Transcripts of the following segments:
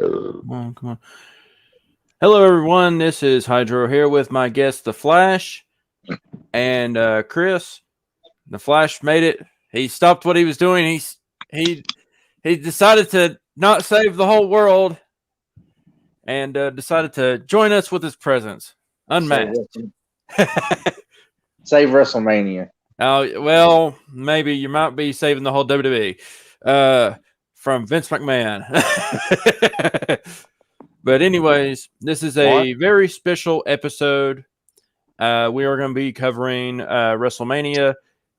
Come on. Hello, everyone. This is Hydro here with my guest, The Flash, and Chris. The Flash made it. He stopped what he was doing. He decided to not save the whole world, and decided to join us with his presence, unmasked. Save WrestleMania. Oh well, maybe you might be saving the whole WWE from Vince McMahon. But anyways, this is a very special episode. We are going to be covering WrestleMania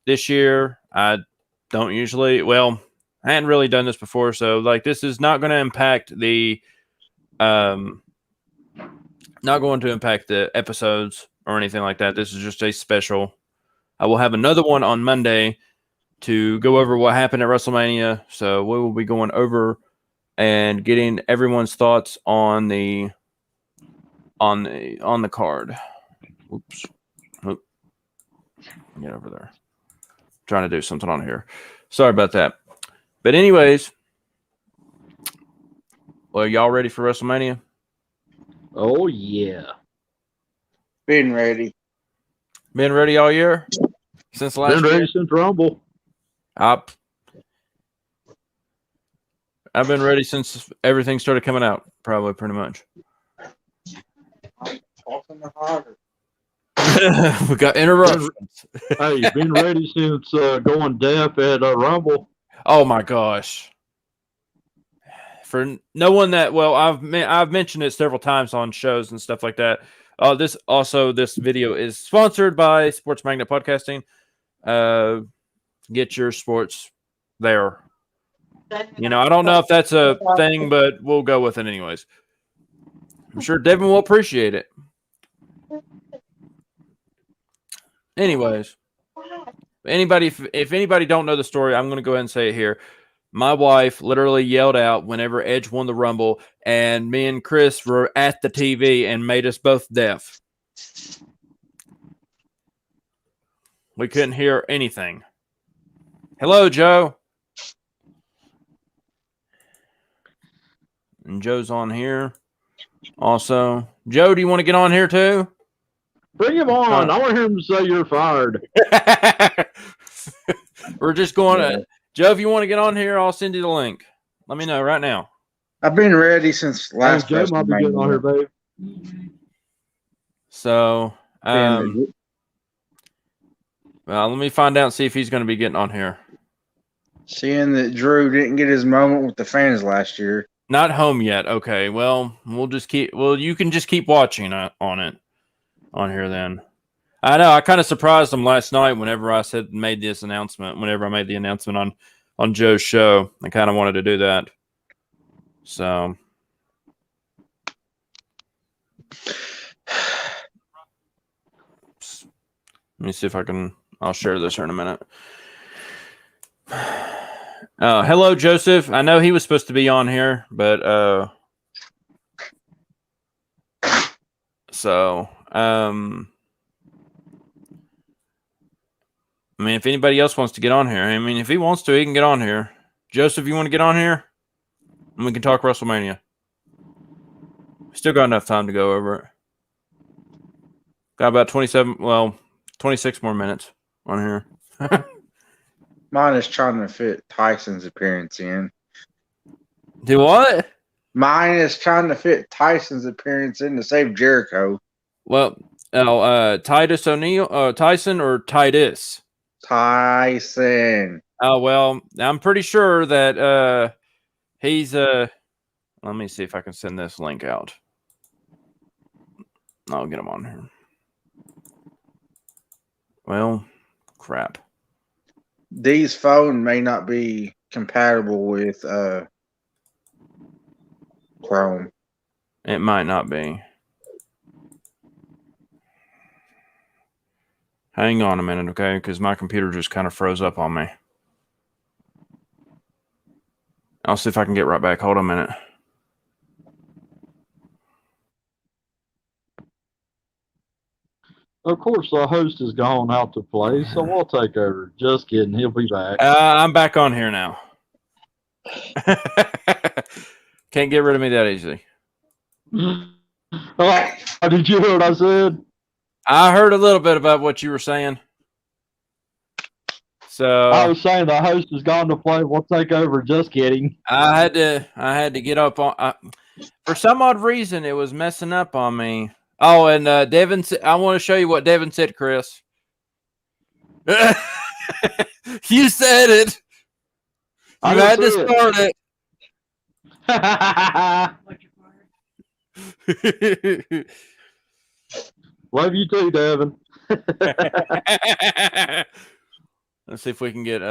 this year. I don't usually, I hadn't really done this before, so this is not going to impact the, not going to impact the episodes or anything like that. This is just a special. I will have another one on Monday to go over what happened at WrestleMania. So we will be going over and getting everyone's thoughts on the card. Oops. Get over there. Trying to do something on here. Sorry about that. But anyways, well, y'all ready for WrestleMania? Oh yeah. Been ready. Been ready all year? Since last year? Been ready since Rumble. I've been ready since everything started coming out, probably pretty much. We got interruptions. Hey, been ready since going deaf at Rumble. Oh my gosh! For no one that I've mentioned it several times on shows and stuff like that. This video is sponsored by Sports Magnet Podcasting. Get your sports there. You know, I don't know if that's a thing, but we'll go with it anyways. I'm sure Devin will appreciate it. Anyways, if anybody don't know the story, I'm going to go ahead and say it here. My wife literally yelled out whenever Edge won the Rumble, and me and Chris were at the TV and made us both deaf. We couldn't hear anything. Hello, Joe. And Joe's on here also. Joe, do you want to get on here too? Bring him on. I want to hear him say you're fired. We're just going to... Joe, if you want to get on here, I'll send you the link. Let me know right now. I've been ready since last Joe might be getting on here, babe. So, let me find out and see if he's going to be getting on here. Seeing that Drew didn't get his moment with the fans last year. Not home yet. Okay, well, you can just keep watching on here then. I know, I kind of surprised him last night whenever I made the announcement on Joe's show. I kind of wanted to do that. So. Let me see if I'll share this here in a minute. Hello, Joseph. I know he was supposed to be on here, but if anybody else wants to get on here, if he wants to, he can get on here. Joseph, you want to get on here? And we can talk WrestleMania. Still got enough time to go over it. Got about 26 more minutes on here. Mine is trying to fit Tyson's appearance in. Do what? Mine is trying to fit Tyson's appearance in to save Jericho. Well, Titus O'Neil, Tyson or Titus? Tyson. Oh, well, I'm pretty sure that he's let me see if I can send this link out. I'll get him on here. Well, crap. Dee's phone may not be compatible with Chrome. It might not be. Hang on a minute, okay? Because my computer just kind of froze up on me. I'll see if I can get right back. Hold on a minute. Of course, the host has gone out to play, so we'll take over. Just kidding. He'll be back. I'm back on here now. Can't get rid of me that easy. Oh, did you hear what I said? I heard a little bit about what you were saying. So I was saying the host has gone to play. We'll take over. Just kidding. I had to get up on. For some odd reason, it was messing up on me. Oh, and Devin, I want to show you what Devin said, Chris. You said it. You had to start it. Love you too, Devin. Let's see if we can get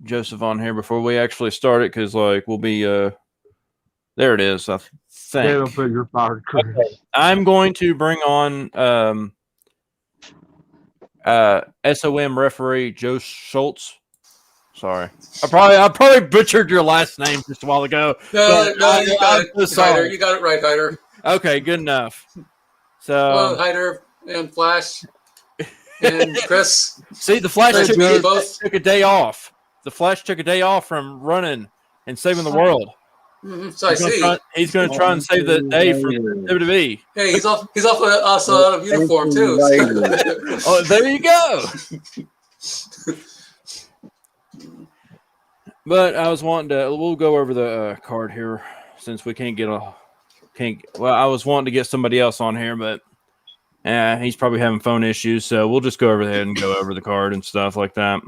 Joseph on here before we actually start it, because we'll be there. It is. I think. Devin, put your fire, Chris. Okay. I'm going to bring on SOM referee Joe Schultz. Sorry, I probably butchered your last name just a while ago. No, you got it. So sorry. Hyder, you got it right, Hyder. Okay, good enough. So, well, Hyder and Flash and Chris. See, the Flash both took a day off. The Flash took a day off from running and saving the world. Mm-hmm. So he's going to try and save the day for WWE. Hey, he's off. He's also out of uniform too. Oh, there you go. But I was wanting to. We'll go over the card here since we can't get Well, I was wanting to get somebody else on here, but he's probably having phone issues. So we'll just go over there and go over the card and stuff like that.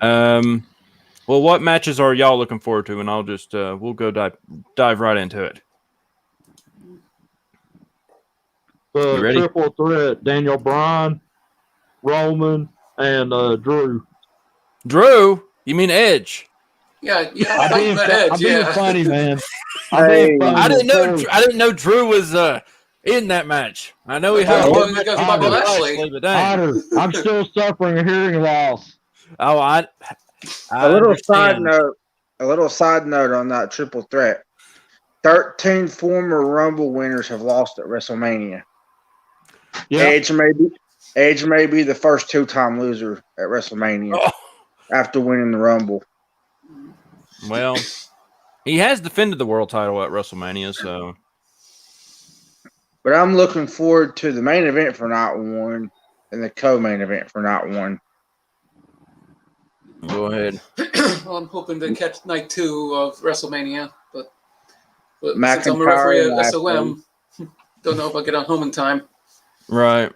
Well, what matches are y'all looking forward to? And I'll just we'll go dive right into it. The triple threat: Daniel Bryan, Roman, and Drew. Drew? You mean Edge? Yeah. I'm being funny, man. I didn't know Drew was in that match. I know he had I'm still suffering a hearing loss. Oh, a little side note on that triple threat. 13 former Rumble winners have lost at WrestleMania. Yeah. Edge may be the first 2-time loser at WrestleMania after winning the Rumble. Well, he has defended the world title at WrestleMania, so. But I'm looking forward to the main event for night one and the co-main event for night one. Go ahead. Well, I'm hoping to catch night 2 of WrestleMania, but since I'm a referee at SOM, don't know if I'll get on home in time. Right.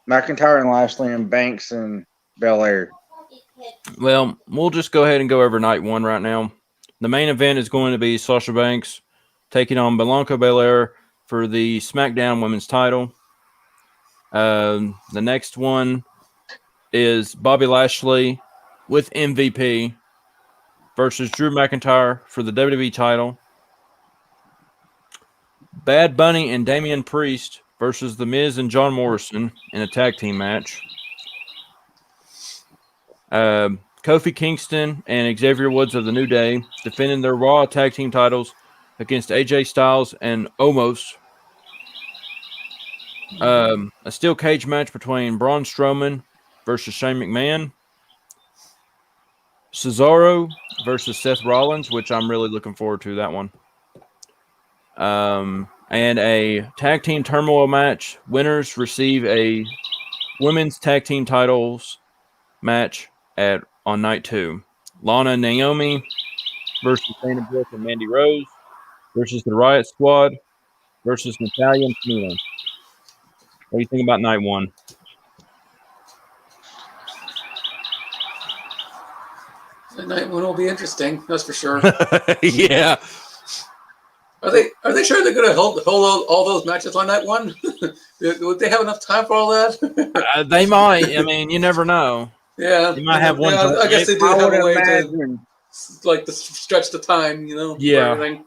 McIntyre and Lashley and Banks and Belair. Well, we'll just go ahead and go over night 1 right now. The main event is going to be Sasha Banks taking on Bianca Belair for the SmackDown Women's title. The next one is Bobby Lashley with MVP versus Drew McIntyre for the WWE title. Bad Bunny and Damian Priest versus The Miz and John Morrison in a tag team match. Kofi Kingston and Xavier Woods of the New Day defending their Raw tag team titles against AJ Styles and Omos. A steel cage match between Braun Strowman versus Shane McMahon. Cesaro versus Seth Rollins, which I'm really looking forward to that one. And a tag team turmoil match. Winners receive a women's tag team titles match on night 2. Lana and Naomi versus Dana Brooke and Mandy Rose versus the Riot Squad versus Natalya and Tamina. What do you think about night 1? Night 1 will be interesting, that's for sure. Yeah. Are they sure they're going to hold all those matches on night 1? Would they have enough time for all that? They might. I mean, you never know. Yeah, you might have one. Yeah, I guess they do have a way to stretch the time, Yeah. For everything.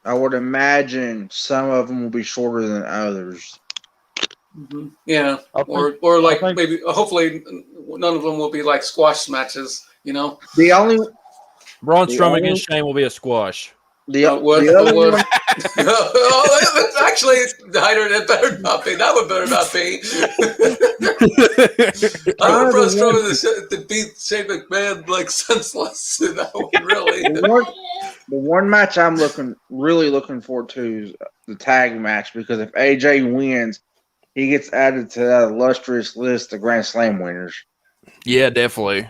I would imagine some of them will be shorter than others. Mm-hmm. Yeah, or like maybe hopefully none of them will be like squash matches. The only Braun Strowman against Shane will be a squash. The other one. Actually, Hyder, it better not be. That would better not be. I would Braun Strowman to beat Shane McMahon like senseless in that one, really. The one match I'm really looking forward to is the tag match, because if AJ wins, he gets added to that illustrious list of Grand Slam winners. Yeah, definitely.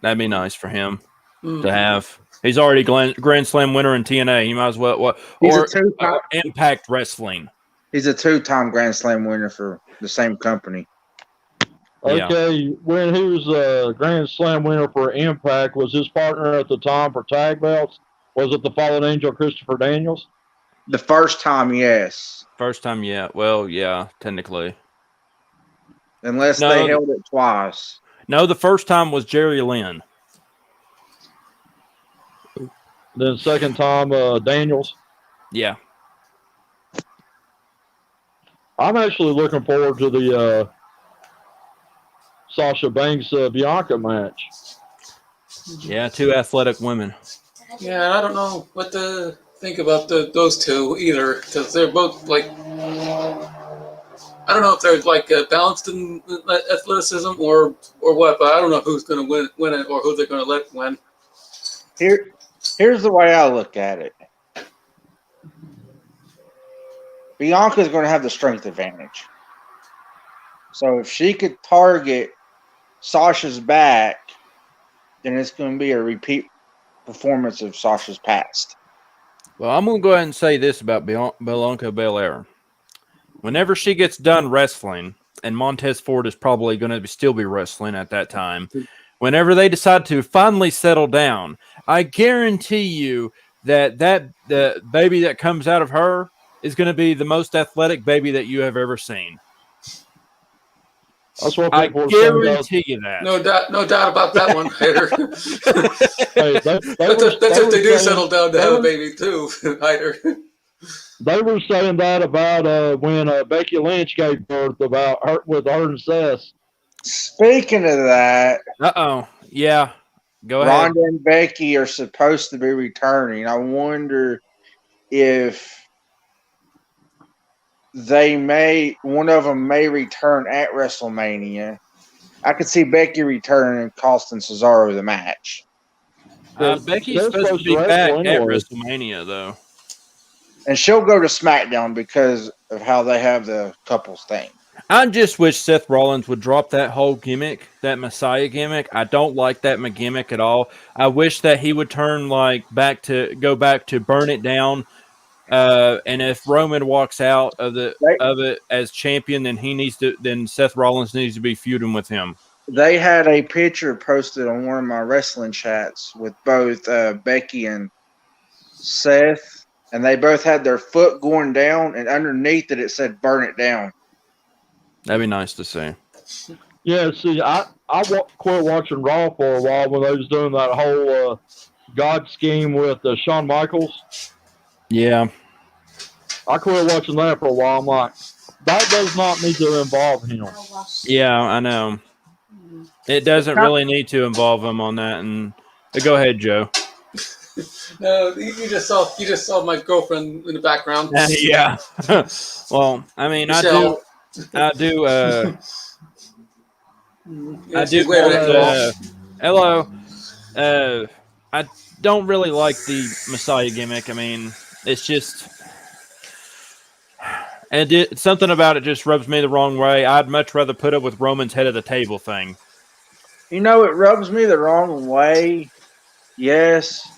That'd be nice for him to have. He's already Grand Slam winner in TNA. He might as well or Impact Wrestling. He's a 2-time Grand Slam winner for the same company. Okay, yeah. When he was a Grand Slam winner for Impact, was his partner at the time for tag belts? Was it the Fallen Angel Christopher Daniels? The first time, yes. First time, yeah. Well, yeah, technically. Unless they held it twice. No, the first time was Jerry Lynn. Then second time, Daniels. Yeah. I'm actually looking forward to the Sasha Banks Bianca match. Yeah, 2 athletic women. Yeah, I don't know what to think about those two either, because they're both like, I don't know if they're like balanced in athleticism or what, but I don't know who's going to win it or who they're going to let win. Here's the way I look at it. Bianca's going to have the strength advantage. So if she could target Sasha's back, then it's going to be a repeat performance of Sasha's past. Well, I'm going to go ahead and say this about Bianca Belair. Whenever she gets done wrestling, and Montez Ford is probably going to still be wrestling at that time, whenever they decide to finally settle down, I guarantee you that the baby that comes out of her is going to be the most athletic baby that you have ever seen. That's what I guarantee you that. No doubt about that one, Hyder. That's if they do settle down to have a baby too, Hyder. They were saying that about when Becky Lynch gave birth, about her with her and Seth. Speaking of that, yeah, go ahead. Ronda and Becky are supposed to be returning. I wonder if one of them may return at WrestleMania. I could see Becky returning and costing Cesaro the match. Becky's supposed to be back at WrestleMania, though. And she'll go to SmackDown because of how they have the couples thing. I just wish Seth Rollins would drop that whole gimmick, that Messiah gimmick. I don't like that gimmick at all. I wish that he would turn go back to Burn It Down. And if Roman walks out of it as champion, then Seth Rollins needs to be feuding with him. They had a picture posted on one of my wrestling chats with both Becky and Seth. And they both had their foot going down, and underneath it said "Burn It Down." That'd be nice to see. Yeah, see, I quit watching Raw for a while when they was doing that whole God scheme with Shawn Michaels. Yeah. I quit watching that for a while. I'm like, that does not need to involve him. Yeah, I know. It doesn't really need to involve him on that. And go ahead, Joe. No, you just saw my girlfriend in the background. Yeah. Well, I mean, Michelle. I do. Hello. I don't really like the Messiah gimmick. I mean, it's just, and something about it just rubs me the wrong way. I'd much rather put up with Roman's head of the table thing. You know, it rubs me the wrong way. Yes.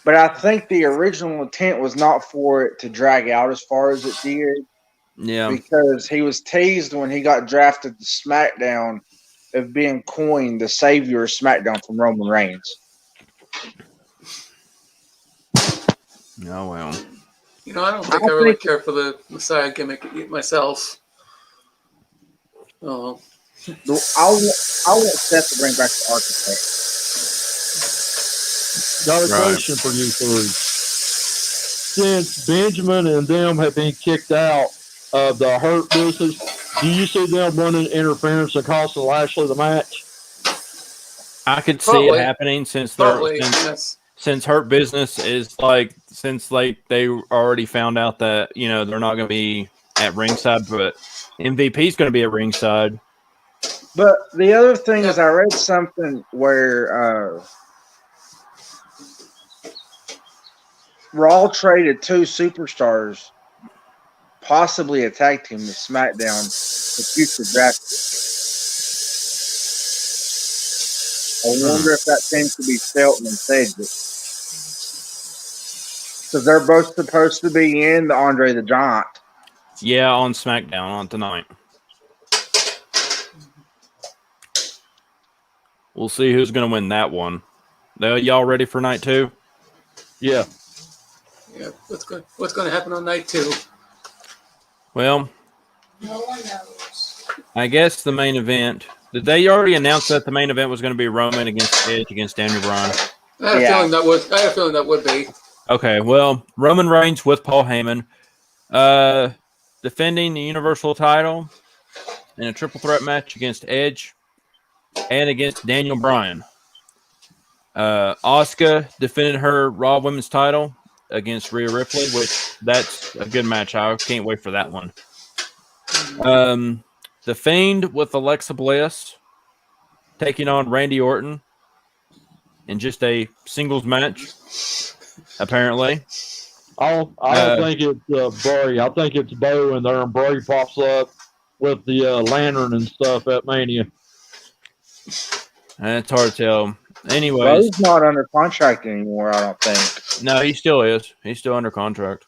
But I think the original intent was not for it to drag out as far as it did. Yeah. Because he was teased when he got drafted to SmackDown of being coined the savior of SmackDown from Roman Reigns. Oh, well. You know, I don't think I really care for the Messiah gimmick myself. Oh. I want Seth to bring back the Architect. Got a question for you three. Since Benjamin and them have been kicked out of the Hurt Business, do you see them running interference and costing Lashley the match? I could see it happening since Hurt Business is since they already found out that they're not going to be at ringside, but MVP's going to be at ringside. But the other thing is, I read something where Raw traded 2 superstars, possibly a tag team, to SmackDown for future draft picks. I wonder if that team could be Shelton and Cedric. Because they're both supposed to be in the Andre the Giant. Yeah, on SmackDown on tonight. We'll see who's going to win that one. Y'all ready for night 2? Yeah. Yeah. What's going to happen on night 2? Well, No one knows. I guess the main event. Did they already announce that the main event was going to be Roman against Edge against Daniel Bryan? I had a feeling that would be. Okay, well, Roman Reigns with Paul Heyman, defending the Universal title in a triple threat match against Edge and against Daniel Bryan. Asuka defended her Raw Women's title against Rhea Ripley, which that's a good match. I can't wait for that one. The Fiend with Alexa Bliss taking on Randy Orton in just a singles match, apparently. I don't think it's Bray. I think it's Bo in there, and Bray pops up with the lantern and stuff at Mania. And it's hard to tell. Anyways, Bro's not under contract anymore, I don't think. No, he still is. He's still under contract.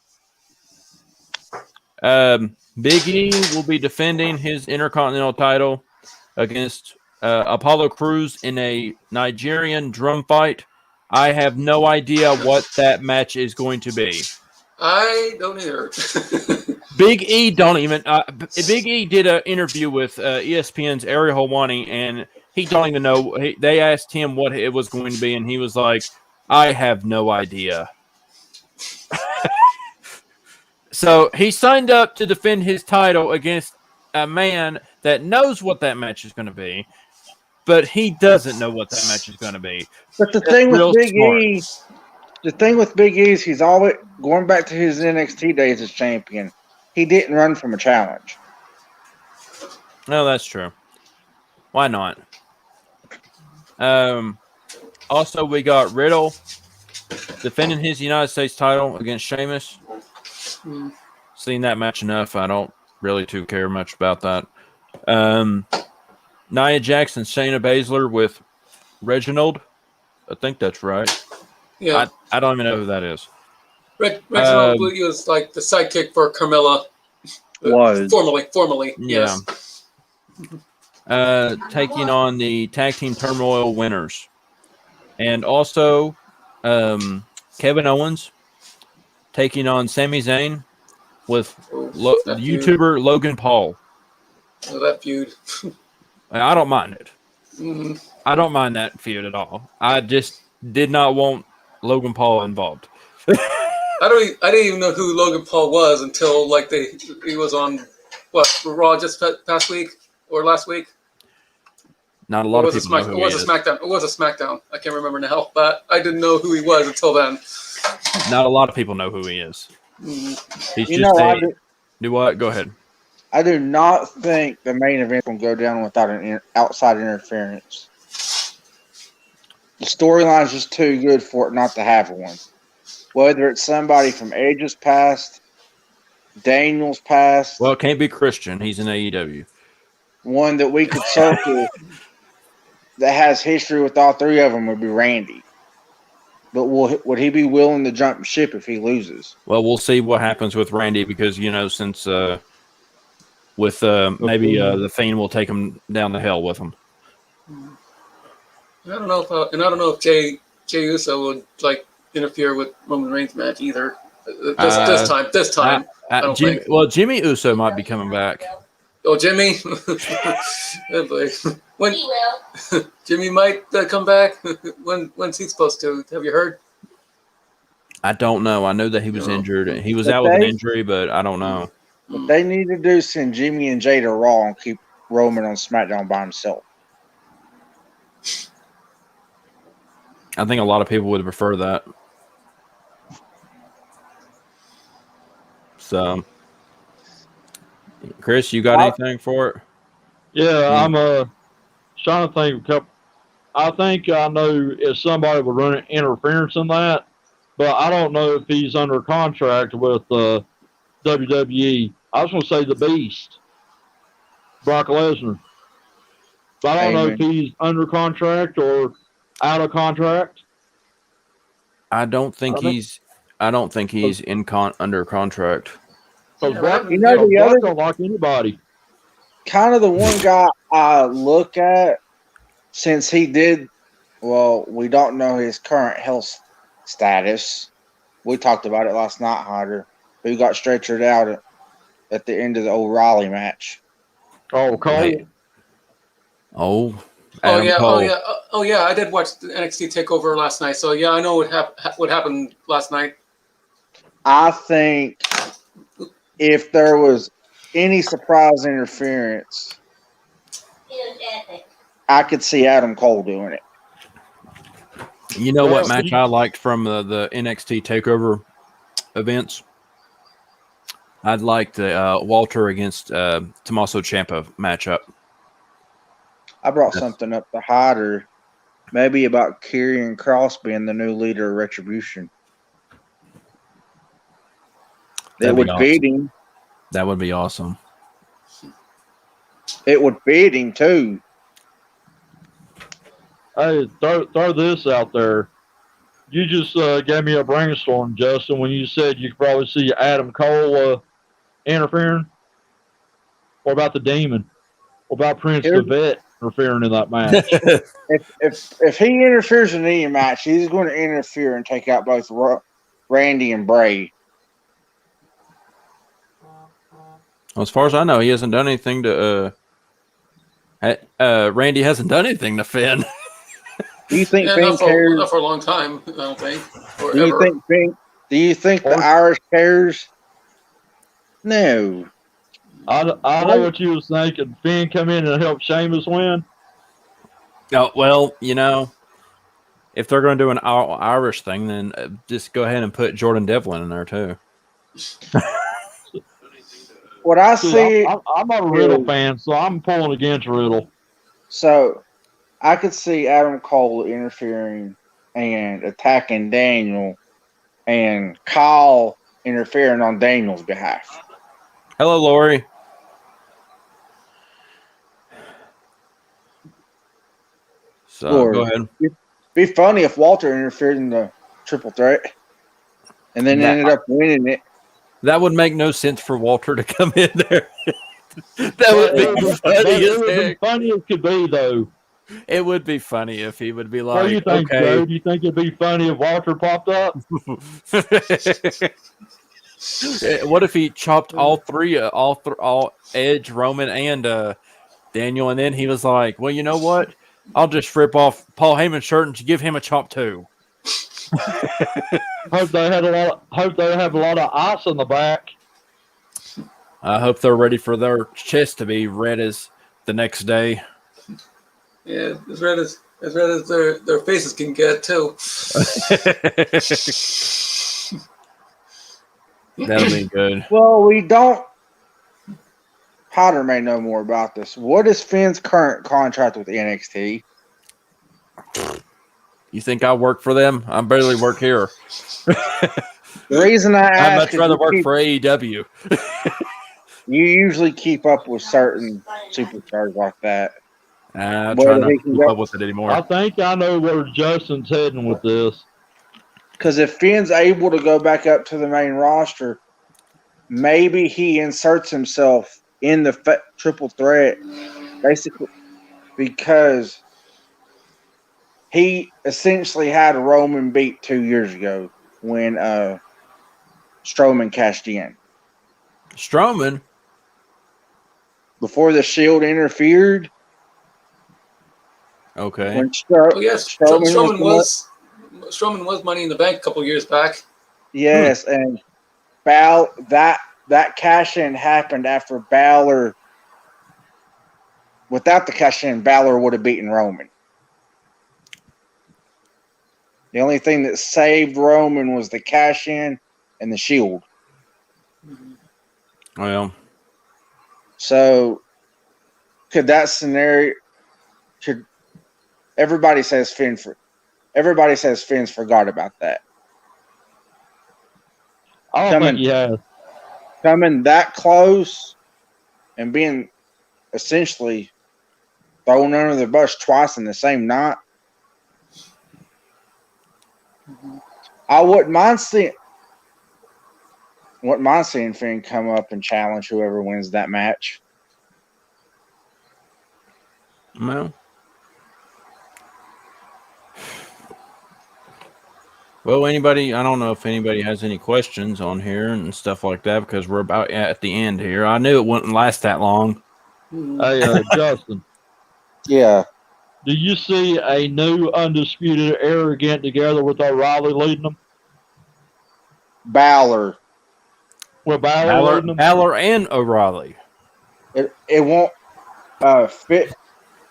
Big E will be defending his Intercontinental title against Apollo Crews in a Nigerian drum fight. I have no idea what that match is going to be. I don't either. Big E don't even. Big E did an interview with ESPN's Ariel Helwani, and he don't even know. They asked him what it was going to be, and he was like, "I have no idea." So he signed up to defend his title against a man that knows what that match is going to be, but he doesn't know what that match is going to be. But the thing with Big E is he's always going back to his NXT days as champion. He didn't run from a challenge. No, that's true. Why not? Also, we got Riddle defending his United States title against Sheamus. Seen that match enough. I don't really too care much about that. Nia Jax and Shayna Baszler with Reginald. I think that's right. Yeah. I don't even know who that is. Reginald was like the sidekick for Carmella. Formerly. Yeah. Yes. Taking on the Tag Team Turmoil winners. And also Kevin Owens taking on Sami Zayn with YouTuber Logan Paul. Oh, that feud. I don't mind it. Mm-hmm. I don't mind that feud at all. I just did not want Logan Paul involved. I didn't even know who Logan Paul was until he was on Raw just past week or last week. Not a lot of people know who he is. SmackDown. It was a SmackDown. I can't remember now, but I didn't know who he was until then. Not a lot of people know who he is. He's do what? Go ahead. I do not think the main event will go down without an outside interference. The storyline is just too good for it not to have one. Whether it's somebody from Edge's past, Daniel's past. Well, it can't be Christian. He's in AEW. One that we could circle that has history with all three of them would be Randy. But would he be willing to jump ship if he loses? Well, we'll see what happens with Randy because, since maybe the Fiend will take him down the hell with him. I don't know if Jey Uso would interfere with Roman Reigns' match either. This time. I don't think. Well, Jimmy Uso might be coming back. Oh, Jimmy! Oh boy. When He will. Jimmy might come back. When's he supposed to? Have you heard? I don't know. I know that he was injured. He was out with an injury, but I don't know. What they need to do is send Jimmy and Jay to Raw and keep Roman on SmackDown by himself. I think a lot of people would prefer that. So, Chris, you got anything for it? Yeah, I'm trying to think of a couple. I think I know if somebody would run an interference in that, but I don't know if he's under contract with WWE. I was going to say the Beast, Brock Lesnar. But I don't know if he's under contract or out of contract. I don't think he's under contract. Because Brock don't like anybody. Kind of the one guy I look at, since he did, well, we don't know his current health status. We talked about it last night, Hunter, who got stretchered out at the end of the O'Reilly match. Oh, Cole. Right. Oh yeah! I did watch the NXT Takeover last night, so yeah, I know what happened last night. I think if there was any surprise interference, I could see Adam Cole doing it. You know what match I liked from the NXT Takeover events? I'd like the Walter against Tommaso Ciampa matchup. I brought something up to Hyder, maybe about Karrion Kross being the new leader of Retribution. That would beat him. That would be awesome. It would beat him too. Hey, throw this out there. You just gave me a brainstorm, Justin, when you said you could probably see Adam Cole interfering. What about the Demon? What about Prince Devitt interfering in that match? if he interferes in any match, he's going to interfere and take out both Randy and Bray. Well, as far as I know, he hasn't done anything to. Randy hasn't done anything to Finn. Do you think Finn cares? Not for a long time, I don't think. Do you think the Irish cares? No. I know what you was thinking. Finn come in and help Sheamus win. Oh, well, if they're going to do an Irish thing, then just go ahead and put Jordan Devlin in there too. What I see, I'm a Riddle fan, so I'm pulling against Riddle. So I could see Adam Cole interfering and attacking Daniel, and Kyle interfering on Daniel's behalf. Hello, Lori. So go ahead. It'd be funny if Walter interfered in the triple threat and then ended up winning it. That would make no sense for Walter to come in there. That would be funny as heck. Funny it could be, though. It would be funny if he would be like, what do you think, Joe? Do you think it'd be funny if Walter popped up? What if he chopped all Edge, Roman, and Daniel, and then he was like, well, you know what? I'll just rip off Paul Heyman's shirt and give him a chop too. Hope they have a lot of ice on the back. I hope they're ready for their chest to be red as the next day. Yeah, as red as their faces can get too. That'll be good. Well, we don't. Potter may know more about this. What is Finn's current contract with NXT? You think I work for them? I barely work here. The reason I ask, I'd much rather work for AEW. You usually keep up with certain superstars like that. I try not to keep up with it anymore. I think I know where Justin's heading with this. Because if Finn's able to go back up to the main roster, maybe he inserts himself in the triple threat, basically, because he essentially had a Roman beat 2 years ago when Strowman cashed in. Strowman? Before the Shield interfered. Okay. When Strowman was Money in the Bank a couple years back. Yes, and that cash-in happened after Balor. Without the cash-in, Balor would have beaten Roman. The only thing that saved Roman was the cash-in and the Shield. Well, so could that scenario? Everybody says Finn's forgot about that. I don't think he has. Coming that close and being essentially thrown under the bus twice in the same night. I wouldn't mind seeing Finn come up and challenge whoever wins that match. Well, anybody, I don't know if anybody has any questions on here and stuff like that because we're about at the end here. I knew it wouldn't last that long. Hey, Justin. Yeah. Do you see a new Undisputed Era getting together with O'Reilly leading them? Balor. With Balor leading them? Balor and O'Reilly. It won't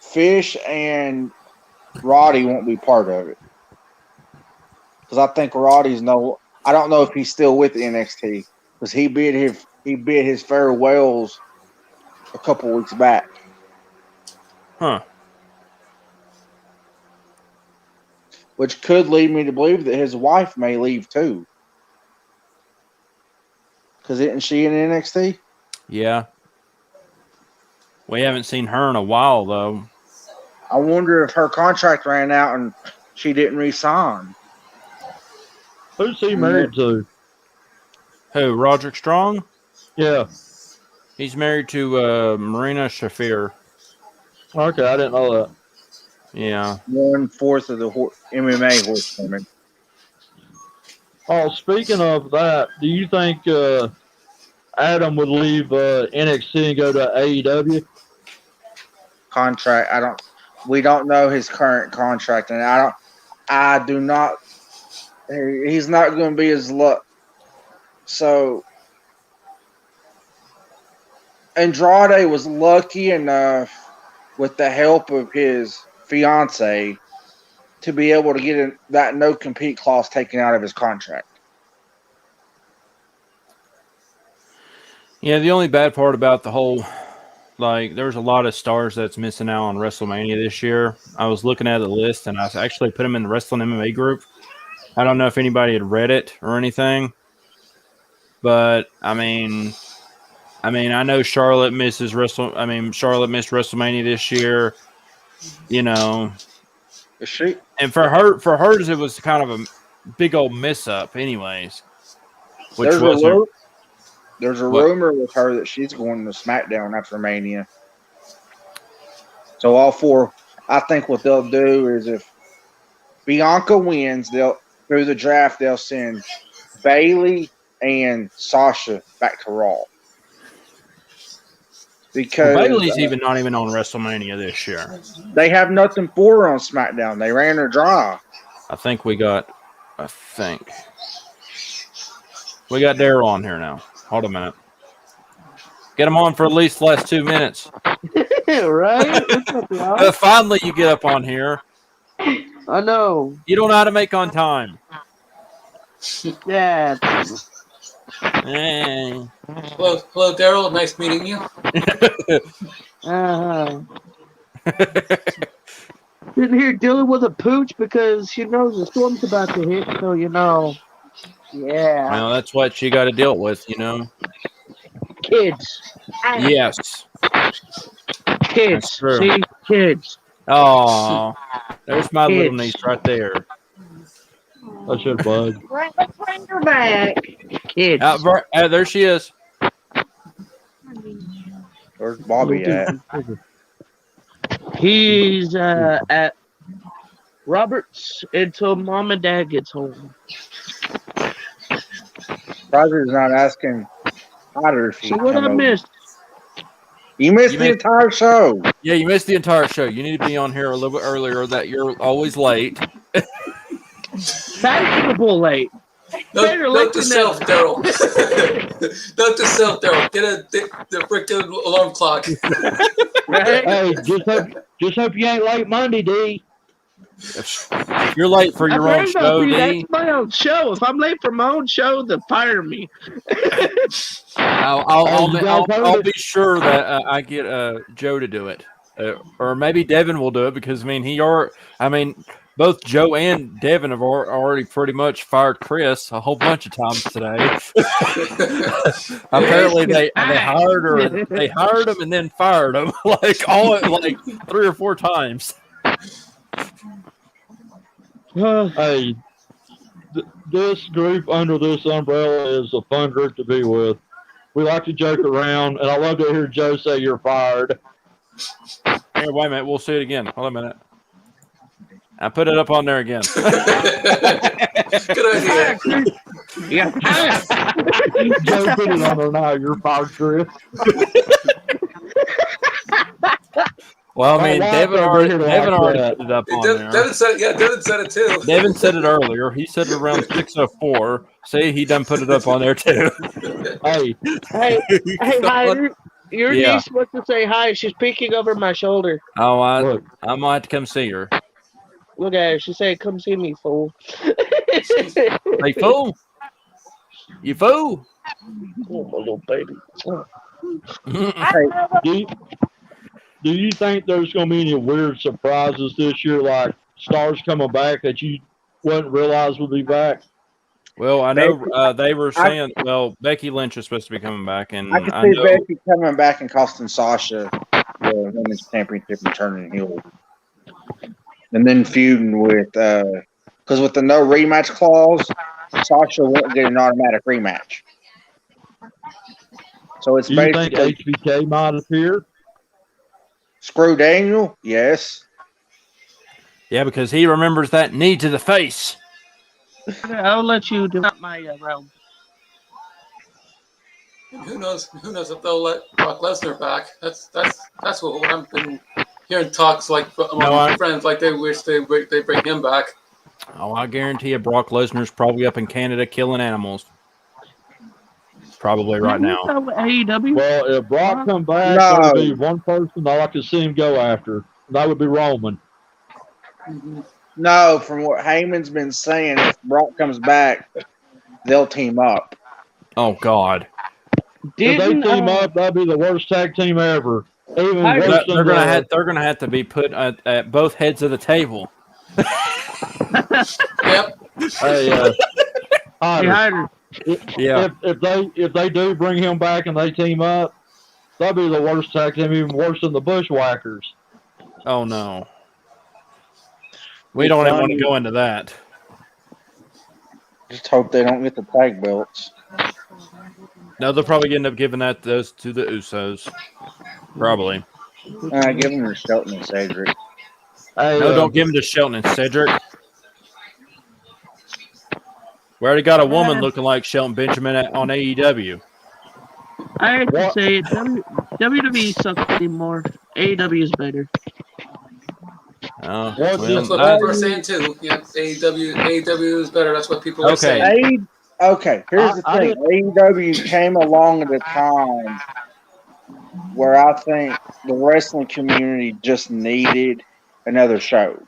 Fish and Roddy won't be part of it. Because I think Roddy's I don't know if he's still with NXT because he bid his farewells a couple weeks back. Huh. Which could lead me to believe that his wife may leave too. Because isn't she in NXT? Yeah. We haven't seen her in a while though. I wonder if her contract ran out and she didn't re-sign. Who's he married to? Who? Roderick Strong? Yeah. He's married to Marina Shafir. Okay, I didn't know that. Yeah. 1/4 of the MMA horsewomen. Oh, speaking of that, do you think Adam would leave NXT and go to AEW? Contract. We don't know his current contract, and I do not. He's not going to be as luck. So Andrade was lucky enough with the help of his fiance to be able to get that no compete clause taken out of his contract. Yeah, the only bad part about the whole, there's a lot of stars that's missing out on WrestleMania this year. I was looking at the list, and I actually put them in the Wrestling MMA group. I don't know if anybody had read it or anything, but I know Charlotte missed WrestleMania this year. You know, Is she? And for hers, it was kind of a big old miss up, anyways. There's a rumor with her that she's going to SmackDown after Mania. So all four, I think what they'll do is if Bianca wins, through the draft they'll send Bayley and Sasha back to Raw. Because Bayley's not even on WrestleMania this year. They have nothing for her on SmackDown. They ran her dry. I think we got Daryl on here now. Hold a minute. Get him on for at least the last 2 minutes. Right? Finally, you get up on here. I know. You don't know how to make on time. Yeah. Hey. Hello, Daryl. Nice meeting you. Sitting here dealing with a pooch because she knows the storm's about to hit. So yeah. Well, that's what she got to deal with, Kids. Yes. Kids. True. See, kids. Oh, there's my little niece right there. That's your bud. Let's bring her back. Kids. There she is. Where's Bobby at? He's at Robert's until Mom and Dad gets home. Roger's not asking Potter if he So what I missed? You missed the entire show. Yeah, you missed the entire show. You need to be on here a little bit earlier. That you're always late. Fashionable late. Note to self, Daryl. Note to self, Daryl. Get the freaking alarm clock. Hey, just hope you ain't late Monday, D. If you're late for your own show, D. That's my own show. If I'm late for my own show, then fire me. I'll be sure that I get Joe to do it, or maybe Devin will do it because both Joe and Devin have already pretty much fired Chris a whole bunch of times today. Apparently, they hired him and then fired him like 3 or 4 times. Hey, this group under this umbrella is a fun group to be with. We like to joke around, and I love to hear Joe say you're fired. Here, wait a minute. We'll see it again. Hold on a minute. I put it up on there again. Good idea. Yeah. Joe put it on there now. You're fired, Chris. Well, I mean, Devin already put it up on there. Devin said it too. Devin said it earlier. He said it around 6:04. See, he done put it up on there too. Hey, Hyder, your niece supposed to say hi. She's peeking over my shoulder. Oh, I might have to come see her. Look at her. She said, "Come see me, fool." Hey, fool! You fool! Oh, my little baby. do you think there's going to be any weird surprises this year, like stars coming back that you wouldn't realize would be back? Well, I know they were saying, Becky Lynch is supposed to be coming back, and I can see Becky coming back and costing Sasha the women's championship and turning heel, and then feuding with because with the no rematch clause, Sasha won't get an automatic rematch. So it's basically. Do you think HBK might appear? Screw Daniel, yes. Yeah, because he remembers that knee to the face. I'll let you do my realm. Who knows if they'll let Brock Lesnar back? That's what I've been hearing talks like among friends, like they wish they bring him back. Oh, I guarantee you, Brock Lesnar's probably up in Canada killing animals. Probably right now. AEW? Well, if Brock come back, there would be one person I like to see him go after. That would be Roman. Mm-hmm. No, from what Heyman's been saying, if Brock comes back, they'll team up. Oh God! If they team up, that'd be the worst tag team ever. Even worse they're gonna have to be put at both heads of the table. Yep. Hey, Hyder. If they do bring him back and they team up, that'd be the worst tag team, even worse than the Bushwhackers. Oh no. We don't even want to go into that. Just hope they don't get the tag belts. No, they'll probably end up giving those to the Usos. Probably. Give them to Shelton and Cedric. No, don't give them to Shelton and Cedric. We already got a woman looking like Shelton Benjamin on AEW. I have to say, WWE sucks anymore. AEW is better. That's what people are saying too. Yeah, AEW is better. That's what people are saying. Okay, here's the thing. AEW came along at a time where I think the wrestling community just needed another show.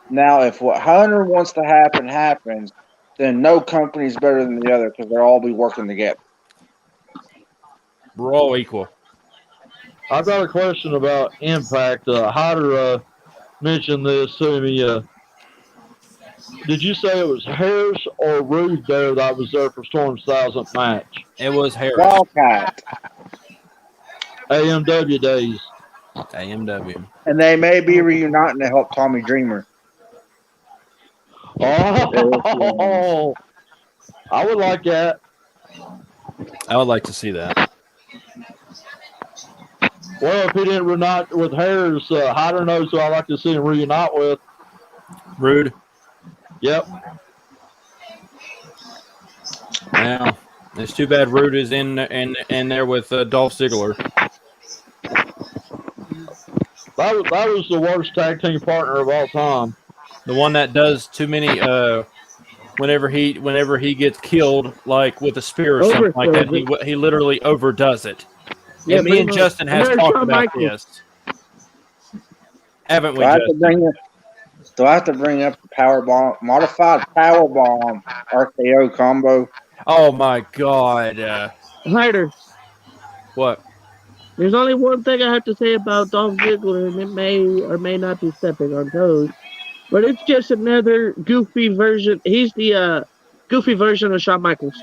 Now, if what Hunter wants to happen happens, then no company's better than the other because they'll all be working together. We're all equal. I've got a question about Impact. Hyder mentioned this to me. Did you say it was Harris or Rude there that was there for Storm's 1000th match? It was Harris. Wildcat. AMW days. AMW. And they may be reuniting to help Tommy Dreamer. Oh, I would like that. I would like to see that. Well, if he didn't reunite with Harris, Hyder knows who I'd like to see him reunite with. Rude. Yep. Now, it's too bad Rude is in there with Dolph Ziggler. That was the worst tag team partner of all time. The one that does too many. Whenever he gets killed, like with a spear or something like that, he literally overdoes it. Yeah, me and Justin has talked about this, haven't we, Justin? Do I have to bring up the modified power bomb RKO combo? Oh my God, Hyder. What? There's only one thing I have to say about Dolph Ziggler, and it may or may not be stepping on toes, but it's just another goofy version. He's the goofy version of Shawn Michaels.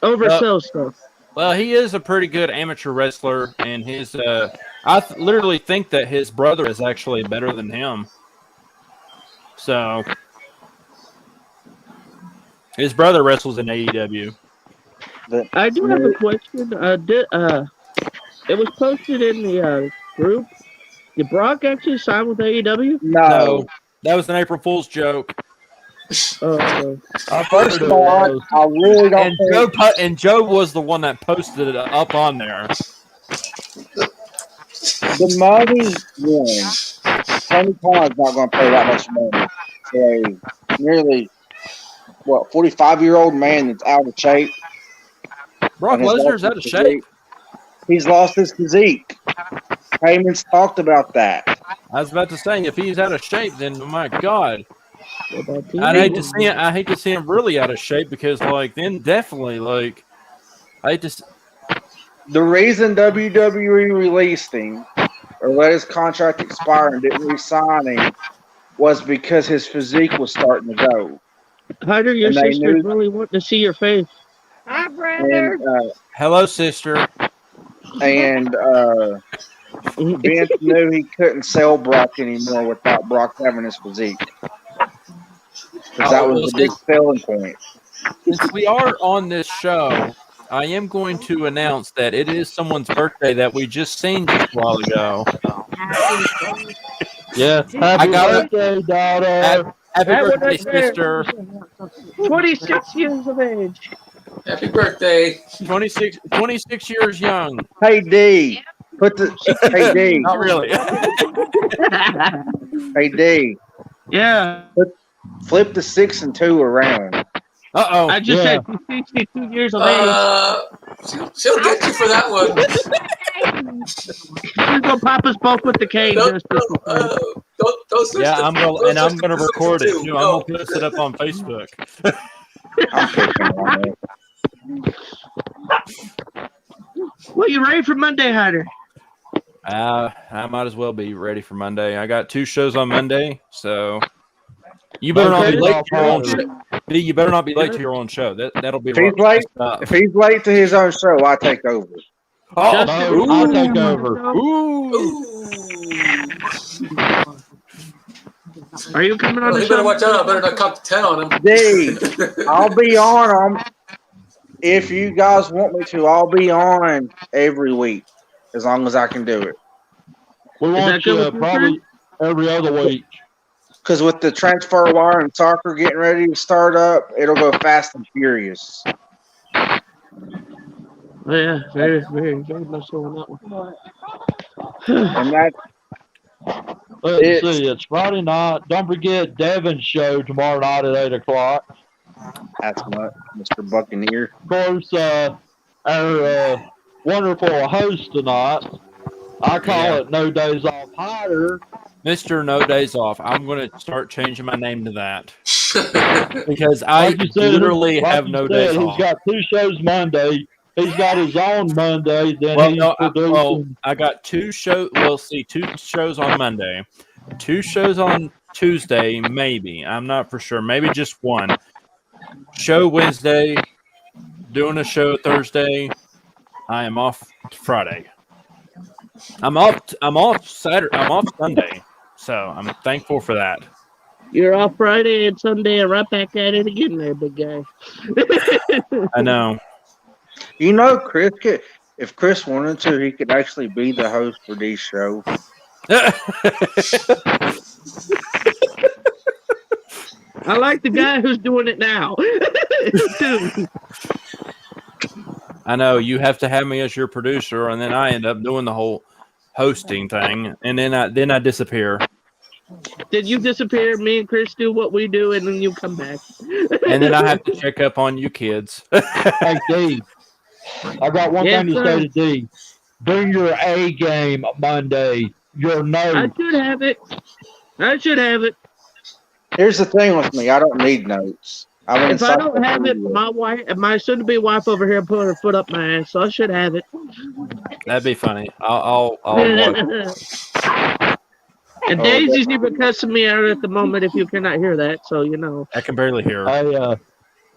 Oversells stuff. Well, he is a pretty good amateur wrestler, and his literally think that his brother is actually better than him. So his brother wrestles in AEW. I do have a question. It was posted in the group. Did Brock actually sign with AEW? No. That was an April Fool's joke. First of all, I really don't and Joe was the one that posted it up on there. The money won. Tony Khan's not going to pay that much money for a nearly 45-year-old man that's out of shape. Brock Lesnar's out of shape. He's lost his physique. Heyman's talked about that. I was about to say, if he's out of shape, then my God. I hate to see him really out of shape because, then definitely, I hate to. The reason WWE released him or let his contract expire and didn't re-sign him was because his physique was starting to go. Hyder, your sister really wanting to see your face. Hi, brother. Hello, sister. And Vince knew he couldn't sell Brock anymore without Brock having his physique. Because that was the big selling point. Since we are on this show, I am going to announce that it is someone's birthday that we just seen just a while ago. Yeah. Happy birthday, daughter. Happy birthday, sister. 26 years of age. Happy birthday. 26 years young. Hey, D. Hey, D. Not really. Hey, D. Yeah. Flip the 6 and 2 around. Uh-oh. I just said 62 years of age. She'll get you for that one. She's gonna pop us both with the cane. I'm gonna record it too. I'm gonna post it up on Facebook. I'm picking on it. Well, you ready for Monday, Hyder? I might as well be ready for Monday. I got 2 shows on Monday, so you better not be late to your own show. You better not be late to your own show. That'll be. If he's late to his own show, I take over. I'll take over. Are you coming on the you show? better watch out. I better not count to 10 on him. D, I'll be on them. If you guys want me to, I'll be on every week as long as I can do it. We want you probably every other week. Because with the transfer wire and soccer getting ready to start up, it'll go fast and furious. Oh, yeah, very, very, very much so on that one. And that. Let's see, it's Friday night. Don't forget Devin's show tomorrow night at 8 o'clock. That's what, Mr. Buccaneer. Of course, our wonderful host tonight, I call it No Days Off Hyder. Mr. No Days Off. I'm going to start changing my name to that. Because I literally have no days off. He's got 2 shows Monday. He's got his own Monday. I got 2 shows. We'll see, 2 shows on Monday. 2 shows on Tuesday, maybe. I'm not for sure. Maybe just 1. Show Wednesday. Doing a show Thursday. I am off Friday. I'm off Saturday. I'm off Sunday. So I'm thankful for that. You're off Friday and Sunday and right back at it again there, big guy. I know. You know, Chris if Chris wanted to, he could actually be the host for these shows. I like the guy who's doing it now. I know. You have to have me as your producer, and then I end up doing the whole hosting thing, and then I disappear. Then you disappear, me and Chris do what we do, and then you come back. And then I have to check up on you kids. Hey, Dave, I got one thing to say to D. Bring your A game Monday. Your note. I should have it. Here's the thing with me. I don't need notes. If I don't have it, my soon-to-be wife over here put her foot up my ass, so I should have it. That'd be funny. I'll watch. And Daisy's even cussing me out at the moment if you cannot hear that, so you know. I can barely hear her. Hey,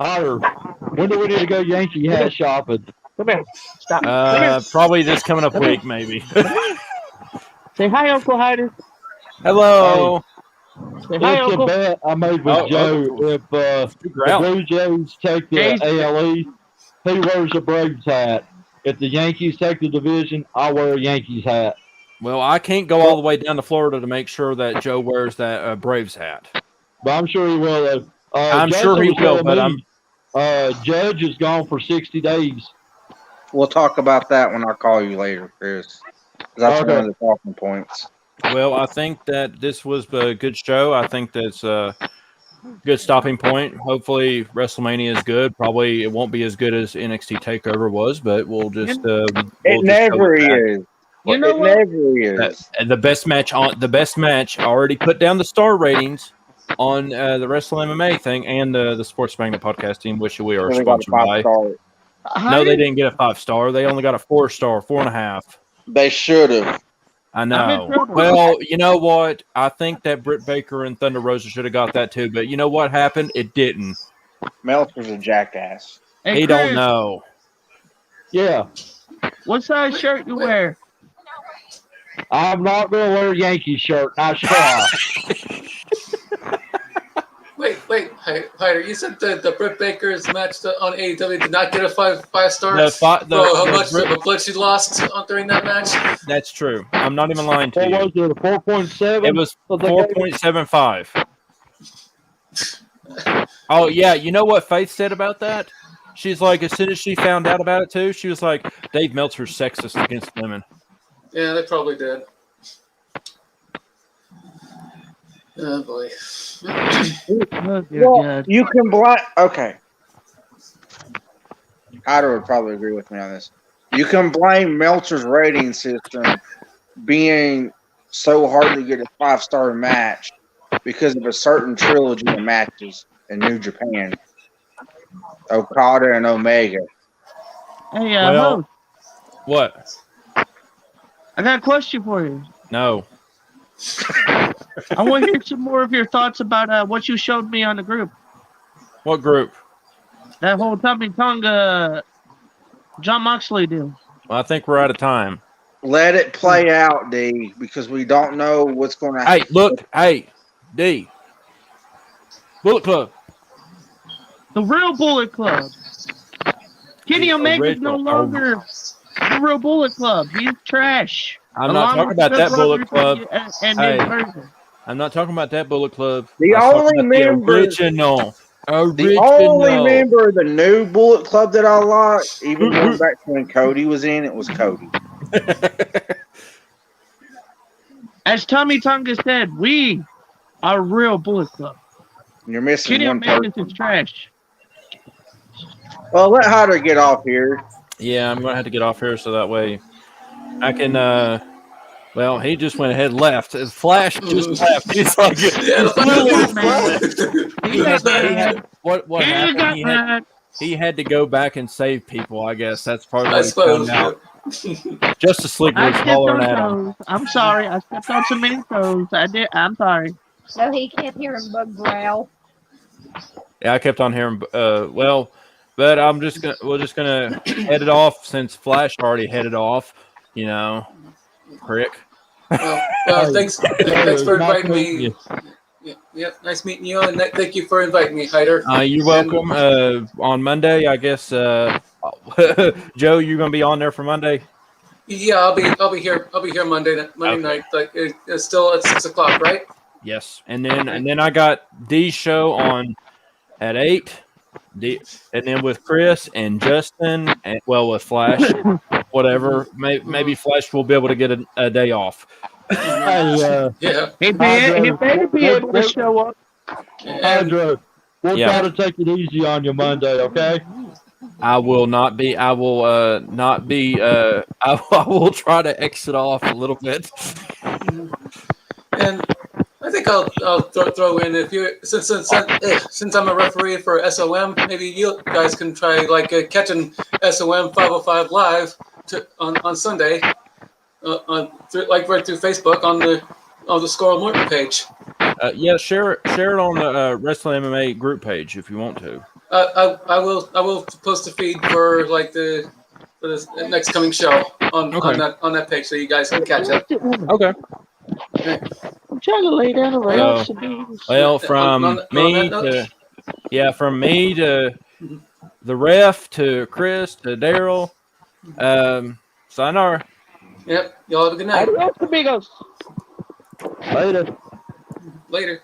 Otter, when do we need to go Yankee hat shopping? Come here. Stop. Come here. Probably this coming up week, maybe. Say hi, Uncle Hyder. Hello. Say hi, It's a Uncle. bet I made with Joe. If the Blue Jays take the ALE, he wears a Braves hat. If the Yankees take the division, I'll wear a Yankees hat. Well, I can't go all the way down to Florida to make sure that Joe wears that Braves hat. But I'm sure he will. I'm sure he will, but Judge is gone for 60 days. We'll talk about that when I call you later, Chris. That's one of the talking points. Well, I think that this was a good show. I think that's a good stopping point. Hopefully, WrestleMania is good. Probably it won't be as good as NXT TakeOver was, but we'll just. It never is. You know what? Never is. The best match already put down the star ratings on the Wrestle MMA thing and the Sports Magnet podcast team, which we are sponsored by. No, they didn't get a 5-star. They only got a 4-star, 4.5. They should have. I know. Well, you know what? I think that Britt Baker and Thunder Rosa should have got that too, but you know what happened? It didn't. Meltzer's a jackass. Hey, he Chris, don't know. Yeah. What size shirt you wear? I'm not going to wear a Yankee shirt. Nice try. Wait, Hyder, you said that the Britt Baker's match on AEW did not get a five star? How much of a blood she lost during that match? That's true. I'm not even lying to you. What was it, a 4.7? It was 4.75. Oh, yeah. You know what Faith said about that? She's like, as soon as she found out about it, too, she was like, Dave Meltzer's sexist against women. Yeah, they probably did. Oh, boy. Well, you can blind. Okay. Hyder would probably agree with me on this. You can blame Meltzer's rating system being so hard to get a 5-star match because of a certain trilogy of matches in New Japan. Okada and Omega. Hey, well, what? I got a question for you. No. I want to hear some more of your thoughts about what you showed me on the group. What group? That whole Tommy Tonga John Moxley deal. Well, I think we're out of time. Let it play out, D, because we don't know what's going to happen. Hey, look. Hey, D. Bullet Club. The real Bullet Club. Kenny Omega's no longer the real Bullet Club. He's trash. I'm not talking about that Bullet Club. I'm not talking about that Bullet Club. The only member, original. The only member of the new Bullet Club that I like, even going back to when Cody was in, it was Cody. As Tommy Tonga said, we are real Bullet Club. You're missing Kenny one Omega person. is trash. Well, let Hyder get off here. Yeah, I'm gonna have to get off here so that way I can. Well, he just went ahead and left. His Flash just left. He's like, what happened? He had to go back and save people. I guess that's part of what he found out. Justice League was hollering at him. I'm sorry. I stepped on so many toes. I did. I'm sorry. So he kept hearing Bug growl. Yeah, I kept on hearing. Well, but we're just gonna head it off since Flash already headed off. You know, prick. Well, thanks for inviting me. Yeah, nice meeting you, and thank you for inviting me, Hyder. You're welcome. On Monday, I guess. Joe, you're gonna be on there for Monday. Yeah, I'll be here. I'll be here Monday night. Like it's still at 6:00, right? Yes, and then I got D's show on at 8. And then with Chris and Justin, and with Flash, whatever. Maybe Flash will be able to get a day off. Yeah. He better be able to show up. Andrew, we'll try to take it easy on you Monday, okay? I will not be. I will not be. I will try to exit off a little bit. And I think I'll throw in if you since I'm a referee for SOM, maybe you guys can try like catching SOM 505 live on Sunday, like right through Facebook on the Squirrel Morton page. Yeah, share it on the Wrestling MMA group page if you want to. I will post a feed for like for this next coming show on that page so you guys can catch it. Okay. I'm trying to lay down a rest. Well, from me to the ref to Chris to Daryl, sayonara. Yep. Y'all have a good night. Adios, amigos. Later. Later.